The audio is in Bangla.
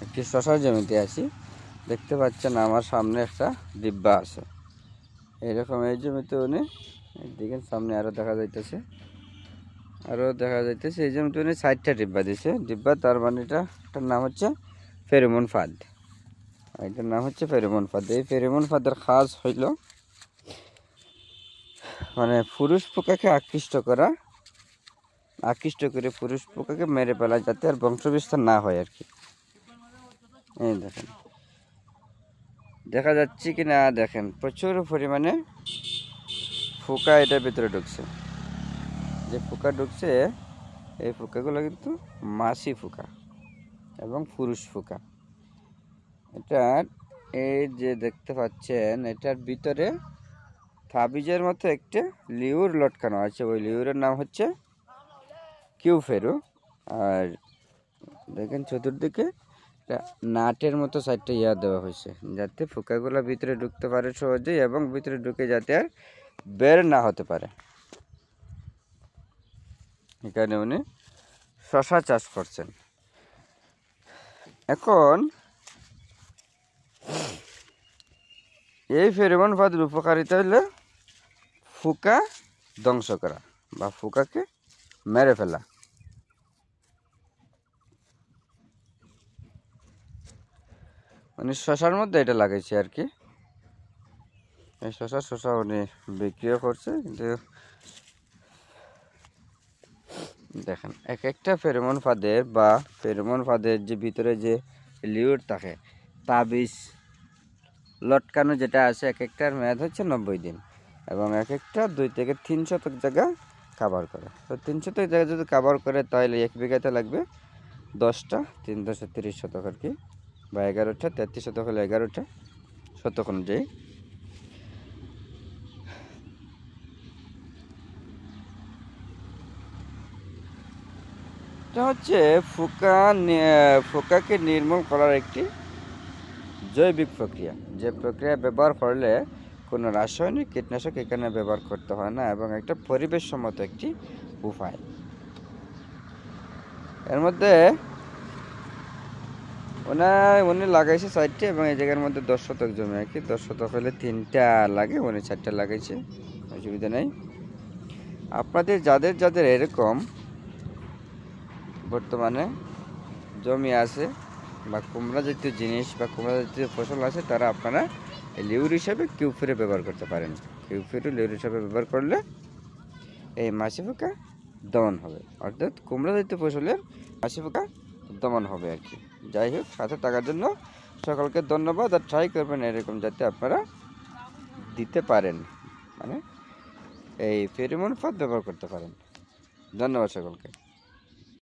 একটি শশার জমিতে আছি। দেখতে পাচ্ছেন আমার সামনে একটা ডিব্বা আছে। এইরকম এই জমিতে উনি দেখেন সামনে আরও দেখা যাইতেছে এই জমিতে উনি 60টা ডিব্বা দিছে। ডিব্বা তার মানে এটার নাম হচ্ছে ফেরোমন ফাঁদ। এটার নাম হচ্ছে ফেরোমন ফাঁদ। এই ফেরোমন ফাঁদের কাজ হইল মানে পুরুষ পোকাকে আকৃষ্ট করে পুরুষ পোকাকে মেরে ফেলা, যাতে আর বংশবিস্তার না হয় আর কি। এই দেখেন, দেখা যাচ্ছে কি না দেখেন, প্রচুর পরিমাণে পোকা এটার ভিতরে ঢুকছে। যে পোকা ঢুকছে এই পোকাগুলো কিন্তু মাছি পোকা এবং পুরুষ পোকা। এটার এই যে দেখতে পাচ্ছেন, এটার ভিতরে তাবিজের মতো একটা লিউর লটকানো আছে। ওই লিউরের নাম হচ্ছে কিউফেরু। আর দেখেন চতুর্দিকে নাটের মতো সাইডটা দেওয়া হয়েছে, যাতে পোকাগুলো ভিতরে ঢুকতে পারে সহজেই এবং ভিতরে ঢুকে যাতে আর বের না হতে পারে। এখানে উনি শশা চাষ করছেন। এখন এই ফেরোমন ফাঁদের উপকারিতা হলে পোকা ধ্বংস করা বা পোকাকে মেরে ফেলা। উনি শশার মধ্যে এটা লাগাইছে আর কি। এই শশা উনি বিক্রিও করছে। কিন্তু দেখেন, এক একটা ফেরোমন ফাঁদের যে ভিতরে যে লিউর থাকে, তাবিজ লটকানো যেটা আছে, এক একটার মেয়াদ হচ্ছে 90 দিন এবং এক একটা 2 থেকে 3 শতক জায়গা কাভার করে। তো 3 শতক জায়গা যদি কাভার করে তাহলে 1 বিঘাতে লাগবে 10টা, 3 10 30 শতক আর কি, বা 11টা, 33 শতক হলে 11টা শতক অনুযায়ী। এটা হচ্ছে পোকাকে নির্মূল করার একটি জৈবিক প্রক্রিয়া, যে প্রক্রিয়া ব্যবহার করলে কোনো রাসায়নিক কীটনাশক এখানে ব্যবহার করতে হয় না এবং একটা পরিবেশসম্মত একটি উপায়। এর মধ্যে উনি লাগাইছে 4টি এবং এই জায়গার মধ্যে 10 শতক জমি আর কি। 10 শতক হলে 3টা লাগে, উনি 4টা লাগাইছে, অসুবিধা নেই। আপনাদের যাদের এরকম বর্তমানে জমি আছে বা কুমড়া জাতীয় জিনিস বা কুমড়া জাতীয় ফসল আছে, তারা আপনারা লিউর হিসাবে কিউফেরু ব্যবহার করতে পারেন। কিউফেরু লিউর হিসাবে ব্যবহার করলে এই মাছি পোকা দমন হবে, অর্থাৎ কুমড়া জাতীয় ফসলের মাছি পোকা দমন হবে আর কি। যাই হোক, সাথে থাকার জন্য সকলকে ধন্যবাদ। আর ট্রাই করবেন এরকম যাতে আপনারা দিতে পারেন, মানে এই ফেরোমন ফাঁদ ব্যবহার করতে পারেন। ধন্যবাদ সকলকে।